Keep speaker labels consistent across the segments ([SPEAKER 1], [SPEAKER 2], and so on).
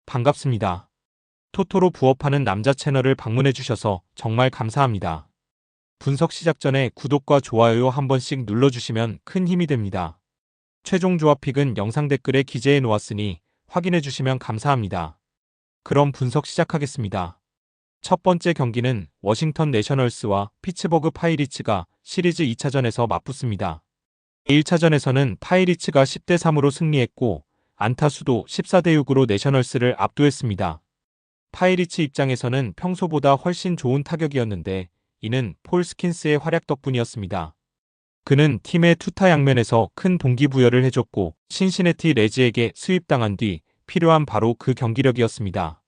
[SPEAKER 1] 반갑습니다. 토토로 부업하는 남자 채널을 방문해주셔서 정말 감사합니다. 분석 시작 전에 구독과 좋아요 한 번씩 눌러주시면 큰 힘이 됩니다. 최종 조합픽은 영상 댓글에 기재해 놓았으니 확인해주시면 감사합니다. 그럼 분석 시작하겠습니다. 첫 번째 경기는 워싱턴 내셔널스와 피츠버그 파이리츠가 시리즈 2차전에서 맞붙습니다. 1차전에서는 파이리츠가 10대3으로 승리했고 안타수도 14대6으로 내셔널스를 압도했습니다. 파이리츠 입장에서는 평소보다 훨씬 좋은 타격이었는데 이는 폴 스킨스의 활약 덕분이었습니다. 그는 팀의 투타 양면에서 큰 동기부여를 해줬고 신시내티 레즈에게 스윕당한 뒤 필요한 바로 그 경기력이었습니다.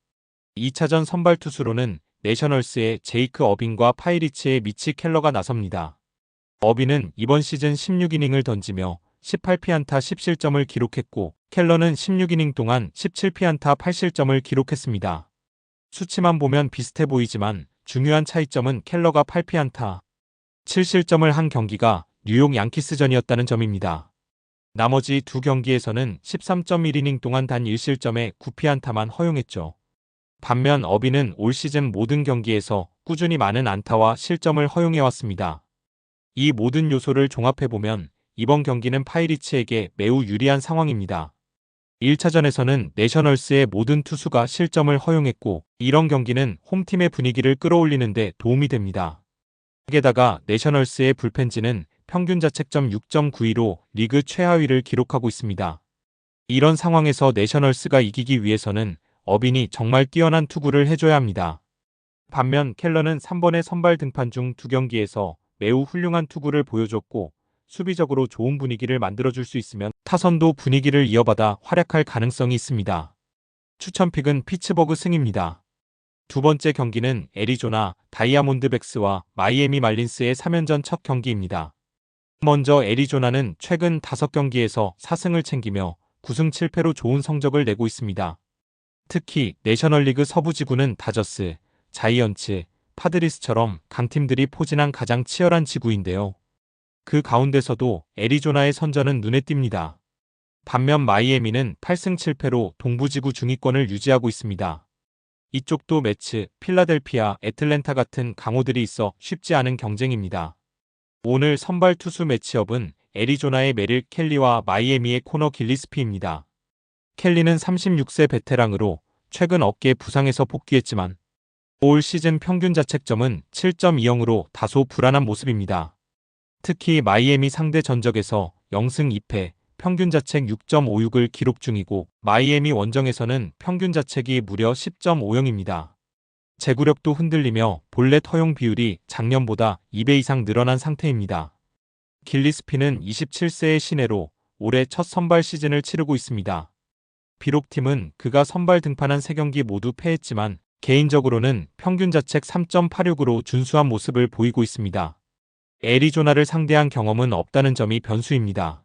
[SPEAKER 1] 2차전 선발 투수로는 내셔널스의 제이크 어빈과 파이리츠의 미치 켈러가 나섭니다. 어빈은 이번 시즌 16이닝을 던지며 18피안타 10실점을 기록했고 켈러는 16이닝 동안 17피안타 8실점을 기록했습니다. 수치만 보면 비슷해 보이지만 중요한 차이점은 켈러가 8피안타 7실점을 한 경기가 뉴욕 양키스전이었다는 점입니다. 나머지 두 경기에서는 13.1이닝 동안 단 1실점에 9피안타만 허용했죠. 반면 어빈은 올 시즌 모든 경기에서 꾸준히 많은 안타와 실점을 허용해왔습니다. 이 모든 요소를 종합해보면 이번 경기는 파이리츠에게 매우 유리한 상황입니다. 1차전에서는 내셔널스의 모든 투수가 실점을 허용했고 이런 경기는 홈팀의 분위기를 끌어올리는 데 도움이 됩니다. 게다가 내셔널스의 불펜진은 평균 자책점 6.92로 리그 최하위를 기록하고 있습니다. 이런 상황에서 내셔널스가 이기기 위해서는 어빈이 정말 뛰어난 투구를 해줘야 합니다. 반면 켈러는 3번의 선발 등판 중 두 경기에서 매우 훌륭한 투구를 보여줬고 수비적으로 좋은 분위기를 만들어줄 수 있으면 타선도 분위기를 이어받아 활약할 가능성이 있습니다. 추천픽은 피츠버그 승입니다. 두 번째 경기는 애리조나 다이아몬드백스와 마이애미 말린스의 3연전 첫 경기입니다. 먼저 애리조나는 최근 5경기에서 4승을 챙기며 9승 7패로 좋은 성적을 내고 있습니다. 특히 내셔널리그 서부지구는 다저스, 자이언츠, 파드리스처럼 강팀들이 포진한 가장 치열한 지구인데요. 그 가운데서도 애리조나의 선전은 눈에 띕니다. 반면 마이애미는 8승 7패로 동부지구 중위권을 유지하고 있습니다. 이쪽도 매츠, 필라델피아, 애틀랜타 같은 강호들이 있어 쉽지 않은 경쟁입니다. 오늘 선발 투수 매치업은 애리조나의 메릴 켈리와 마이애미의 코너 길리스피입니다. 켈리는 36세 베테랑으로 최근 어깨 부상에서 복귀했지만 올 시즌 평균 자책점은 7.20으로 다소 불안한 모습입니다. 특히 마이애미 상대 전적에서 0승 2패, 평균 자책 6.56을 기록 중이고 마이애미 원정에서는 평균 자책이 무려 10.50입니다. 제구력도 흔들리며 볼넷 허용 비율이 작년보다 2배 이상 늘어난 상태입니다. 길리스피는 27세의 신예로 올해 첫 선발 시즌을 치르고 있습니다. 비록 팀은 그가 선발 등판한 3경기 모두 패했지만 개인적으로는 평균 자책 3.86으로 준수한 모습을 보이고 있습니다. 애리조나를 상대한 경험은 없다는 점이 변수입니다.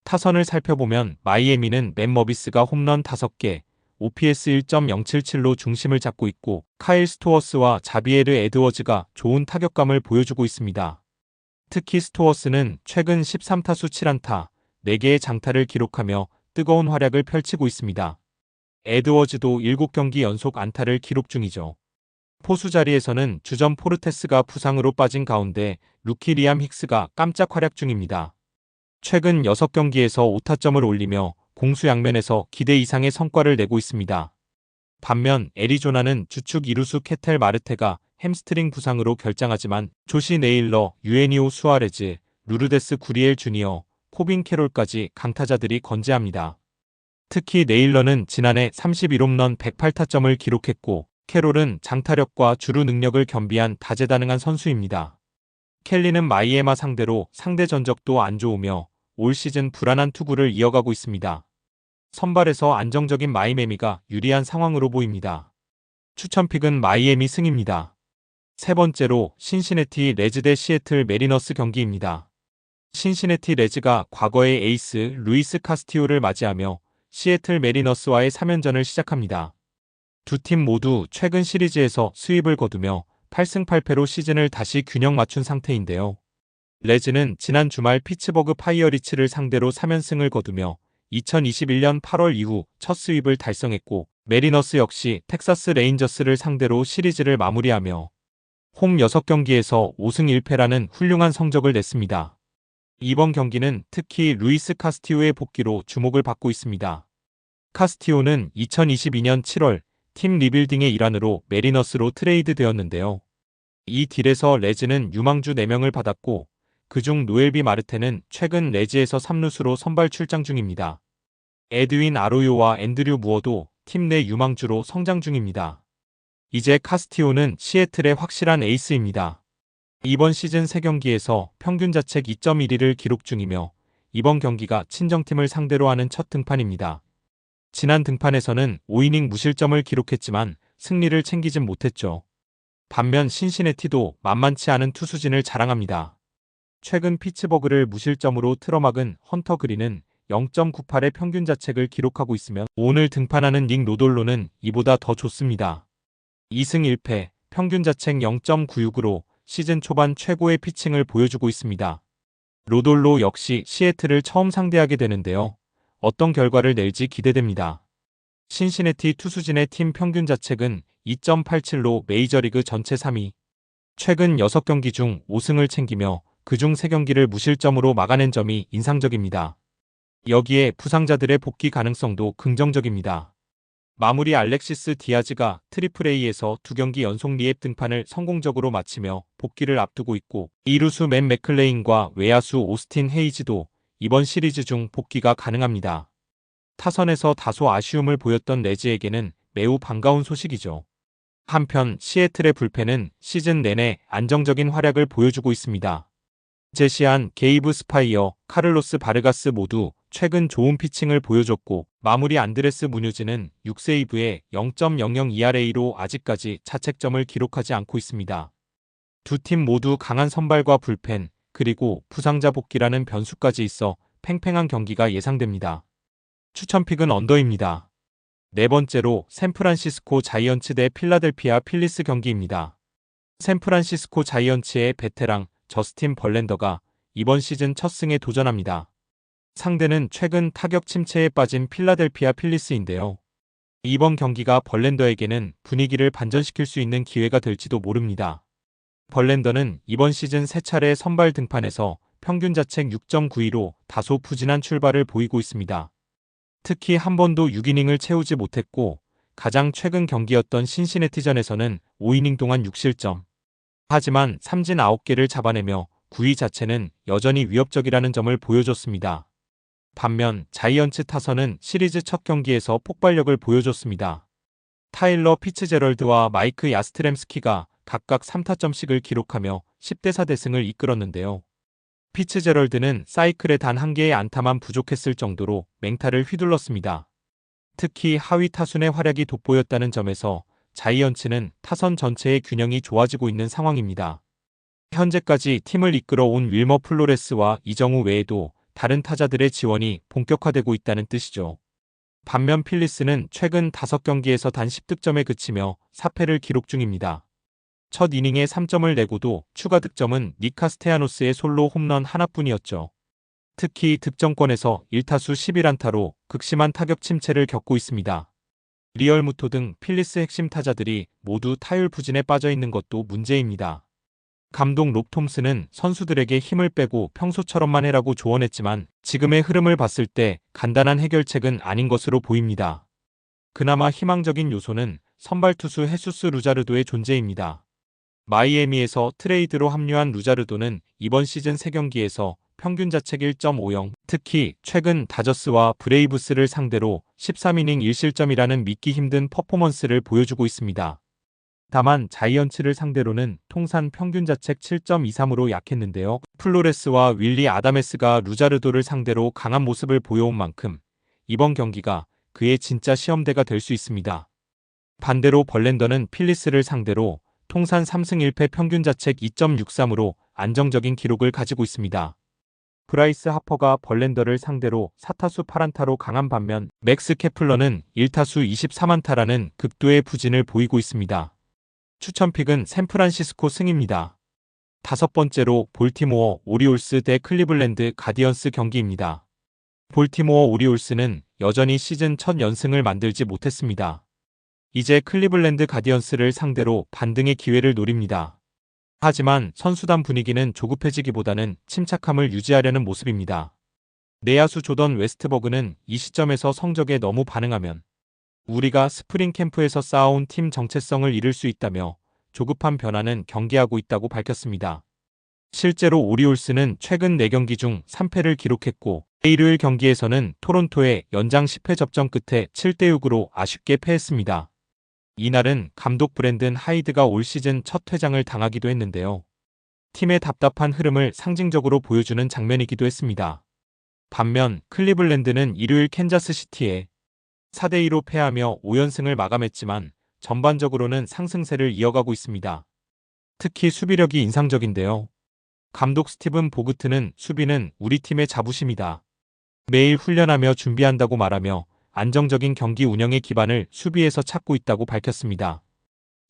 [SPEAKER 1] 타선을 살펴보면 마이애미는 맨 머비스가 홈런 5개, OPS 1.077로 중심을 잡고 있고 카일 스토어스와 자비에르 에드워즈가 좋은 타격감을 보여주고 있습니다. 특히 스토어스는 최근 13타수 7안타, 4개의 장타를 기록하며 뜨거운 활약을 펼치고 있습니다. 에드워즈도 7경기 연속 안타를 기록 중이죠. 포수 자리에서는 주전 포르테스가 부상으로 빠진 가운데 루키 리암 힉스가 깜짝 활약 중입니다. 최근 6경기에서 5타점을 올리며 공수 양면에서 기대 이상의 성과를 내고 있습니다. 반면 애리조나는 주축 이루수 케텔 마르테가 햄스트링 부상으로 결장하지만 조시 네일러, 유에니오 수아레즈, 루르데스 구리엘 주니어, 코빈 캐롤까지 강타자들이 건재합니다. 특히 네일러는 지난해 31홈런 108타점을 기록했고 캐롤은 장타력과 주루 능력을 겸비한 다재다능한 선수입니다. 켈리는 마이애마 상대로 상대 전적도 안 좋으며 올 시즌 불안한 투구를 이어가고 있습니다. 선발에서 안정적인 마이애미가 유리한 상황으로 보입니다. 추천픽은 마이애미 승입니다. 세 번째로 신시내티 레즈 대 시애틀 메리너스 경기입니다. 신시내티 레즈가 과거의 에이스 루이스 카스티오를 맞이하며 시애틀 메리너스와의 3연전을 시작합니다. 두 팀 모두 최근 시리즈에서 수입을 거두며 8승 8패로 시즌을 다시 균형 맞춘 상태인데요. 레즈는 지난 주말 피츠버그 파이어리츠를 상대로 3연승을 거두며 2021년 8월 이후 첫 수입을 달성했고 메리너스 역시 텍사스 레인저스를 상대로 시리즈를 마무리하며 홈 6경기에서 5승 1패라는 훌륭한 성적을 냈습니다. 이번 경기는 특히 루이스 카스티오의 복귀로 주목을 받고 있습니다. 카스티오는 2022년 7월 팀 리빌딩의 일환으로 메리너스로 트레이드되었는데요. 이 딜에서 레즈는 유망주 4명을 받았고 그중 노엘비 마르테는 최근 레즈에서 3루수로 선발 출장 중입니다. 에드윈 아로요와 앤드류 무어도 팀 내 유망주로 성장 중입니다. 이제 카스티오는 시애틀의 확실한 에이스입니다. 이번 시즌 3경기에서 평균 자책 2.11을 기록 중이며 이번 경기가 친정팀을 상대로 하는 첫 등판입니다. 지난 등판에서는 5이닝 무실점을 기록했지만 승리를 챙기진 못했죠. 반면 신시내티도 만만치 않은 투수진을 자랑합니다. 최근 피츠버그를 무실점으로 틀어막은 헌터 그린은 0.98의 평균 자책을 기록하고 있으며 오늘 등판하는 닉 로돌로는 이보다 더 좋습니다. 2승 1패, 평균 자책 0.96으로 시즌 초반 최고의 피칭을 보여주고 있습니다. 로돌로 역시 시애틀을 처음 상대하게 되는데요. 어떤 결과를 낼지 기대됩니다. 신시내티 투수진의 팀 평균 자책은 2.87로 메이저리그 전체 3위. 최근 6경기 중 5승을 챙기며 그중 3경기를 무실점으로 막아낸 점이 인상적입니다. 여기에 부상자들의 복귀 가능성도 긍정적입니다. 마무리 알렉시스 디아즈가 트리플A에서 2경기 연속 리앱 등판을 성공적으로 마치며 복귀를 앞두고 있고 2루수 맨 맥클레인과 외야수 오스틴 헤이즈도 이번 시리즈 중 복귀가 가능합니다. 타선에서 다소 아쉬움을 보였던 레즈에게는 매우 반가운 소식이죠. 한편 시애틀의 불펜은 시즌 내내 안정적인 활약을 보여주고 있습니다. 제시한 게이브 스파이어, 카를로스 바르가스 모두 최근 좋은 피칭을 보여줬고 마무리 안드레스 무뉴즈는 6세이브에 0.00 ERA로 아직까지 자책점을 기록하지 않고 있습니다. 두 팀 모두 강한 선발과 불펜, 그리고 부상자 복귀라는 변수까지 있어 팽팽한 경기가 예상됩니다. 추천픽은 언더입니다. 네 번째로 샌프란시스코 자이언츠 대 필라델피아 필리스 경기입니다. 샌프란시스코 자이언츠의 베테랑 저스틴 벌랜더가 이번 시즌 첫 승에 도전합니다. 상대는 최근 타격 침체에 빠진 필라델피아 필리스인데요. 이번 경기가 벌랜더에게는 분위기를 반전시킬 수 있는 기회가 될지도 모릅니다. 벌랜더는 이번 시즌 3차례 선발 등판에서 평균 자책 6.92로 다소 부진한 출발을 보이고 있습니다. 특히 한 번도 6이닝을 채우지 못했고 가장 최근 경기였던 신시내티전에서는 5이닝 동안 6실점. 하지만 삼진 9개를 잡아내며 9위 자체는 여전히 위협적이라는 점을 보여줬습니다. 반면 자이언츠 타선은 시리즈 첫 경기에서 폭발력을 보여줬습니다. 타일러 피츠제럴드와 마이크 야스트렘스키가 각각 3타점씩을 기록하며 10대4 대승을 이끌었는데요. 피츠제럴드는 사이클에 단 1개의 안타만 부족했을 정도로 맹타를 휘둘렀습니다. 특히 하위 타순의 활약이 돋보였다는 점에서 자이언츠는 타선 전체의 균형이 좋아지고 있는 상황입니다. 현재까지 팀을 이끌어온 윌머 플로레스와 이정우 외에도 다른 타자들의 지원이 본격화되고 있다는 뜻이죠. 반면 필리스는 최근 5경기에서 단 10득점에 그치며 4패를 기록 중입니다. 첫 이닝에 3점을 내고도 추가 득점은 닉 카스테야노스의 솔로 홈런 하나뿐이었죠. 특히 득점권에서 1타수 11안타로 극심한 타격 침체를 겪고 있습니다. 리얼무토 등 필리스 핵심 타자들이 모두 타율 부진에 빠져 있는 것도 문제입니다. 감독 롭 톰슨은 선수들에게 힘을 빼고 평소처럼만 해라고 조언했지만 지금의 흐름을 봤을 때 간단한 해결책은 아닌 것으로 보입니다. 그나마 희망적인 요소는 선발 투수 헤수스 루자르도의 존재입니다. 마이애미에서 트레이드로 합류한 루자르도는 이번 시즌 3경기에서 평균 자책 1.50, 특히 최근 다저스와 브레이브스를 상대로 13이닝 1실점이라는 믿기 힘든 퍼포먼스를 보여주고 있습니다. 다만 자이언츠를 상대로는 통산 평균 자책 7.23으로 약했는데요. 플로레스와 윌리 아다메스가 루자르도를 상대로 강한 모습을 보여온 만큼 이번 경기가 그의 진짜 시험대가 될 수 있습니다. 반대로 벌랜더는 필리스를 상대로 통산 3승 1패 평균 자책 2.63으로 안정적인 기록을 가지고 있습니다. 브라이스 하퍼가 벌랜더를 상대로 4타수 8안타로 강한 반면 맥스 케플러는 1타수 23안타라는 극도의 부진을 보이고 있습니다. 추천픽은 샌프란시스코 승입니다. 다섯 번째로 볼티모어 오리올스 대 클리블랜드 가디언스 경기입니다. 볼티모어 오리올스는 여전히 시즌 첫 연승을 만들지 못했습니다. 이제 클리블랜드 가디언스를 상대로 반등의 기회를 노립니다. 하지만 선수단 분위기는 조급해지기보다는 침착함을 유지하려는 모습입니다. 내야수 조던 웨스트버그는 이 시점에서 성적에 너무 반응하면 우리가 스프링 캠프에서 쌓아온 팀 정체성을 잃을 수 있다며 조급한 변화는 경계하고 있다고 밝혔습니다. 실제로 오리올스는 최근 4경기 중 3패를 기록했고 일요일 경기에서는 토론토에 연장 10회 접전 끝에 7대6으로 아쉽게 패했습니다. 이날은 감독 브랜든 하이드가 올 시즌 첫 퇴장을 당하기도 했는데요. 팀의 답답한 흐름을 상징적으로 보여주는 장면이기도 했습니다. 반면 클리블랜드는 일요일 캔자스시티에 4대2로 패하며 5연승을 마감했지만 전반적으로는 상승세를 이어가고 있습니다. 특히 수비력이 인상적인데요. 감독 스티븐 보그트는 수비는 우리 팀의 자부심이다. 매일 훈련하며 준비한다고 말하며 안정적인 경기 운영의 기반을 수비에서 찾고 있다고 밝혔습니다.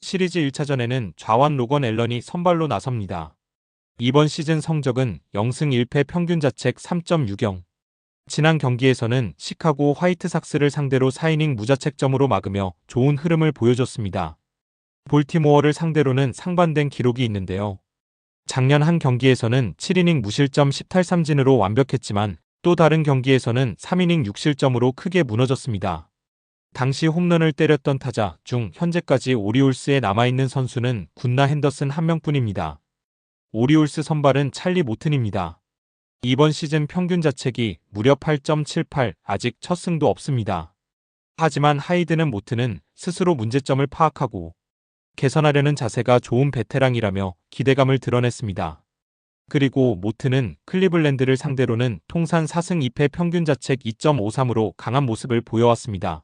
[SPEAKER 1] 시리즈 1차전에는 좌완 로건 앨런이 선발로 나섭니다. 이번 시즌 성적은 0승 1패 평균 자책 3.60. 지난 경기에서는 시카고 화이트삭스를 상대로 4이닝 무자책점으로 막으며 좋은 흐름을 보여줬습니다. 볼티모어를 상대로는 상반된 기록이 있는데요. 작년 한 경기에서는 7이닝 무실점 10탈삼진으로 완벽했지만 또 다른 경기에서는 3이닝 6실점으로 크게 무너졌습니다. 당시 홈런을 때렸던 타자 중 현재까지 오리올스에 남아있는 선수는 굿나 핸더슨 한 명뿐입니다. 오리올스 선발은 찰리 모튼입니다. 이번 시즌 평균 자책이 무려 8.78, 아직 첫 승도 없습니다. 하지만 하이드는 모튼은 스스로 문제점을 파악하고 개선하려는 자세가 좋은 베테랑이라며 기대감을 드러냈습니다. 그리고 모튼은 클리블랜드를 상대로는 통산 4승 2패 평균 자책 2.53으로 강한 모습을 보여왔습니다.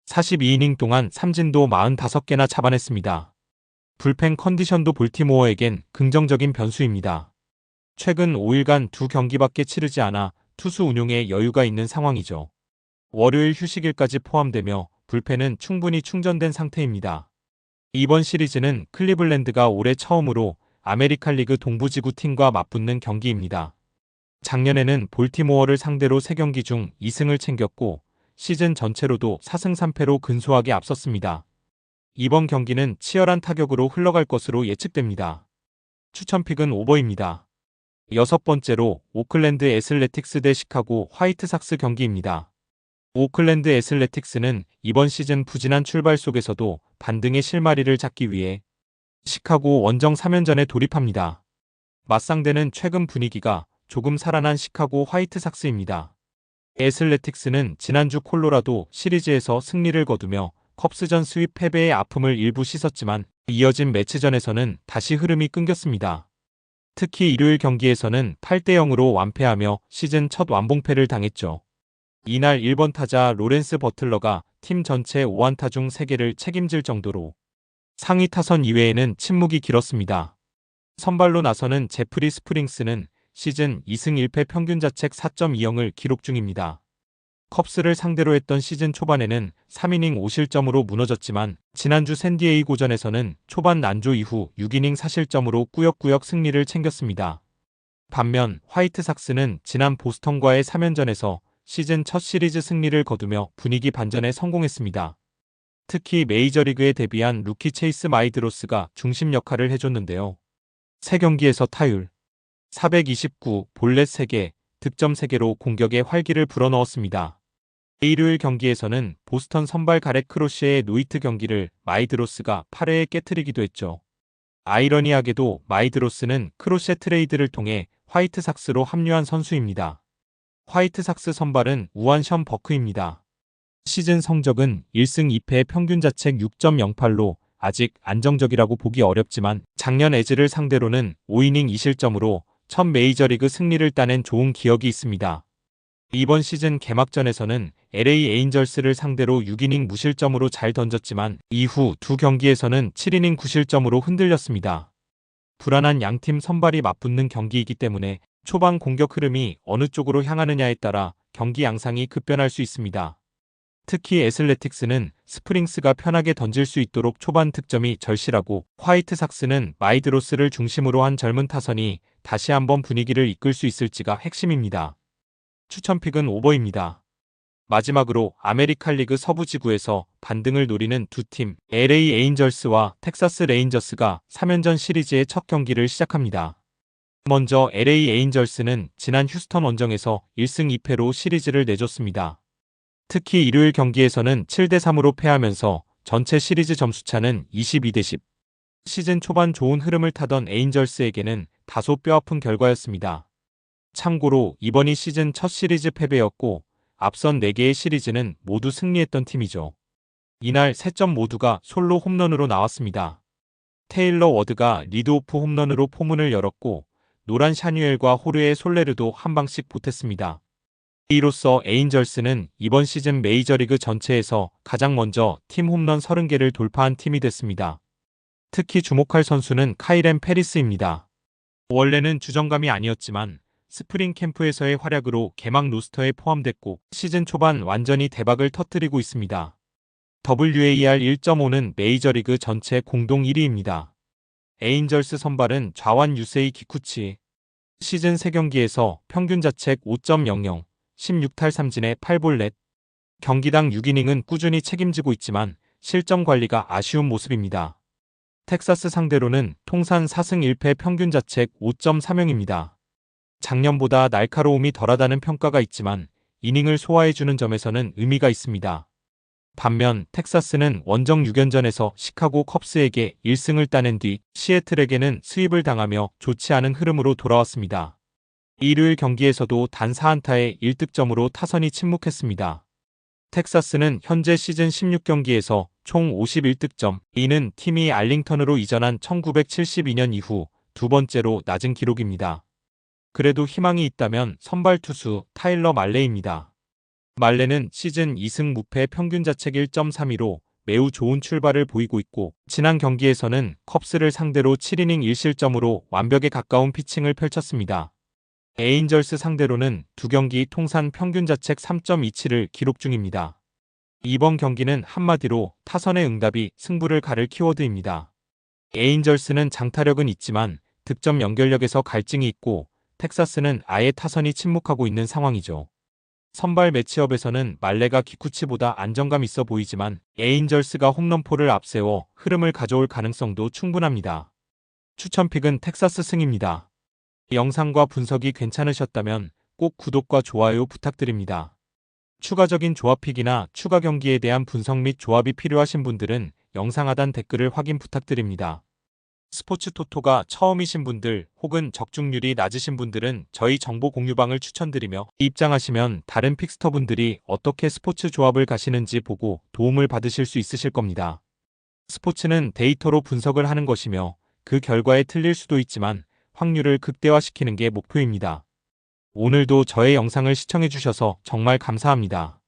[SPEAKER 1] 42이닝 동안 삼진도 45개나 잡아냈습니다. 불펜 컨디션도 볼티모어에겐 긍정적인 변수입니다. 최근 5일간 2경기밖에 치르지 않아 투수 운용에 여유가 있는 상황이죠. 월요일 휴식일까지 포함되며 불펜은 충분히 충전된 상태입니다. 이번 시리즈는 클리블랜드가 올해 처음으로 아메리칸 리그 동부지구 팀과 맞붙는 경기입니다. 작년에는 볼티모어를 상대로 3경기 중 2승을 챙겼고 시즌 전체로도 4승 3패로 근소하게 앞섰습니다. 이번 경기는 치열한 타격으로 흘러갈 것으로 예측됩니다. 추천픽은 오버입니다. 6번째로 오클랜드 애슬레틱스 대 시카고 화이트삭스 경기입니다. 오클랜드 애슬레틱스는 이번 시즌 부진한 출발 속에서도 반등의 실마리를 잡기 위해 시카고 원정 3연전에 돌입합니다. 맞상대는 최근 분위기가 조금 살아난 시카고 화이트삭스입니다. 애슬레틱스는 지난주 콜로라도 시리즈에서 승리를 거두며 컵스전 스윕 패배의 아픔을 일부 씻었지만 이어진 매치전에서는 다시 흐름이 끊겼습니다. 특히 일요일 경기에서는 8대0으로 완패하며 시즌 첫 완봉패를 당했죠. 이날 1번 타자 로렌스 버틀러가 팀 전체 5안타 중 3개를 책임질 정도로 상위 타선 이외에는 침묵이 길었습니다. 선발로 나서는 제프리 스프링스는 시즌 2승 1패 평균 자책 4.20을 기록 중입니다. 컵스를 상대로 했던 시즌 초반에는 3이닝 5실점으로 무너졌지만 지난주 샌디에이고전에서는 초반 난조 이후 6이닝 4실점으로 꾸역꾸역 승리를 챙겼습니다. 반면 화이트삭스는 지난 보스턴과의 3연전에서 시즌 첫 시리즈 승리를 거두며 분위기 반전에 성공했습니다. 특히 메이저리그에 데뷔한 루키 체이스 마이드로스가 중심 역할을 해줬는데요. 3경기에서 타율 429, 볼넷 3개, 득점 3개로 공격에 활기를 불어넣었습니다. 일요일 경기에서는 보스턴 선발 가렉 크로시의 노히트 경기를 마이드로스가 8회에 깨트리기도 했죠. 아이러니하게도 마이드로스는 크로셰 트레이드를 통해 화이트삭스로 합류한 선수입니다. 화이트삭스 선발은 우한 션 버크입니다. 시즌 성적은 1승 2패 평균 자책 6.08로 아직 안정적이라고 보기 어렵지만 작년 에즈를 상대로는 5이닝 2실점으로 첫 메이저리그 승리를 따낸 좋은 기억이 있습니다. 이번 시즌 개막전에서는 LA 에인절스를 상대로 6이닝 무실점으로 잘 던졌지만 이후 2경기에서는 7이닝 9실점으로 흔들렸습니다. 불안한 양팀 선발이 맞붙는 경기이기 때문에 초반 공격 흐름이 어느 쪽으로 향하느냐에 따라 경기 양상이 급변할 수 있습니다. 특히 애슬레틱스는 스프링스가 편하게 던질 수 있도록 초반 득점이 절실하고 화이트삭스는 마이드로스를 중심으로 한 젊은 타선이 다시 한번 분위기를 이끌 수 있을지가 핵심입니다. 추천픽은 오버입니다. 마지막으로 아메리칸 리그 서부 지구에서 반등을 노리는 두 팀, LA 에인절스와 텍사스 레인저스가 3연전 시리즈의 첫 경기를 시작합니다. 먼저 LA 에인절스는 지난 휴스턴 원정에서 1승 2패로 시리즈를 내줬습니다. 특히 일요일 경기에서는 7대3으로 패하면서 전체 시리즈 점수차는 22대10. 시즌 초반 좋은 흐름을 타던 에인절스에게는 다소 뼈아픈 결과였습니다. 참고로 이번이 시즌 첫 시리즈 패배였고 앞선 4개의 시리즈는 모두 승리했던 팀이죠. 이날 3점 모두가 솔로 홈런으로 나왔습니다. 테일러 워드가 리드오프 홈런으로 포문을 열었고 노란 샤뉴엘과 호르의 솔레르도 한 방씩 보탰습니다. 이로써 에인절스는 이번 시즌 메이저리그 전체에서 가장 먼저 팀 홈런 30개를 돌파한 팀이 됐습니다. 특히 주목할 선수는 카일앤 페리스입니다. 원래는 주전감이 아니었지만 스프링 캠프에서의 활약으로 개막 로스터에 포함됐고 시즌 초반 완전히 대박을 터뜨리고 있습니다. WAR 1.5는 메이저리그 전체 공동 1위입니다. 에인절스 선발은 좌완 유세이 기쿠치. 시즌 3경기에서 평균 자책 5.00, 16탈 3진에 8볼넷. 경기당 6이닝은 꾸준히 책임지고 있지만 실점 관리가 아쉬운 모습입니다. 텍사스 상대로는 통산 4승 1패 평균 자책 5.30입니다. 작년보다 날카로움이 덜하다는 평가가 있지만 이닝을 소화해주는 점에서는 의미가 있습니다. 반면 텍사스는 원정 6연전에서 시카고 컵스에게 1승을 따낸 뒤 시애틀에게는 스윕을 당하며 좋지 않은 흐름으로 돌아왔습니다. 일요일 경기에서도 단 4안타에 1득점으로 타선이 침묵했습니다. 텍사스는 현재 시즌 16경기에서 총 51득점, 이는 팀이 알링턴으로 이전한 1972년 이후 두 번째로 낮은 기록입니다. 그래도 희망이 있다면 선발 투수 타일러 말레이입니다. 말레는 시즌 2승 무패 평균 자책 1.32로 매우 좋은 출발을 보이고 있고 지난 경기에서는 컵스를 상대로 7이닝 1실점으로 완벽에 가까운 피칭을 펼쳤습니다. 에인절스 상대로는 두 경기 통산 평균 자책 3.27을 기록 중입니다. 이번 경기는 한마디로 타선의 응답이 승부를 가를 키워드입니다. 에인절스는 장타력은 있지만 득점 연결력에서 갈증이 있고 텍사스는 아예 타선이 침묵하고 있는 상황이죠. 선발 매치업에서는 말레가 기쿠치보다 안정감 있어 보이지만 에인절스가 홈런포를 앞세워 흐름을 가져올 가능성도 충분합니다. 추천픽은 텍사스 승입니다. 영상과 분석이 괜찮으셨다면 꼭 구독과 좋아요 부탁드립니다. 추가적인 조합픽이나 추가 경기에 대한 분석 및 조합이 필요하신 분들은 영상 하단 댓글을 확인 부탁드립니다. 스포츠 토토가 처음이신 분들 혹은 적중률이 낮으신 분들은 저희 정보 공유방을 추천드리며 입장하시면 다른 픽스터분들이 어떻게 스포츠 조합을 가시는지 보고 도움을 받으실 수 있으실 겁니다. 스포츠는 데이터로 분석을 하는 것이며 그 결과에 틀릴 수도 있지만 확률을 극대화시키는 게 목표입니다. 오늘도 저의 영상을 시청해주셔서 정말 감사합니다.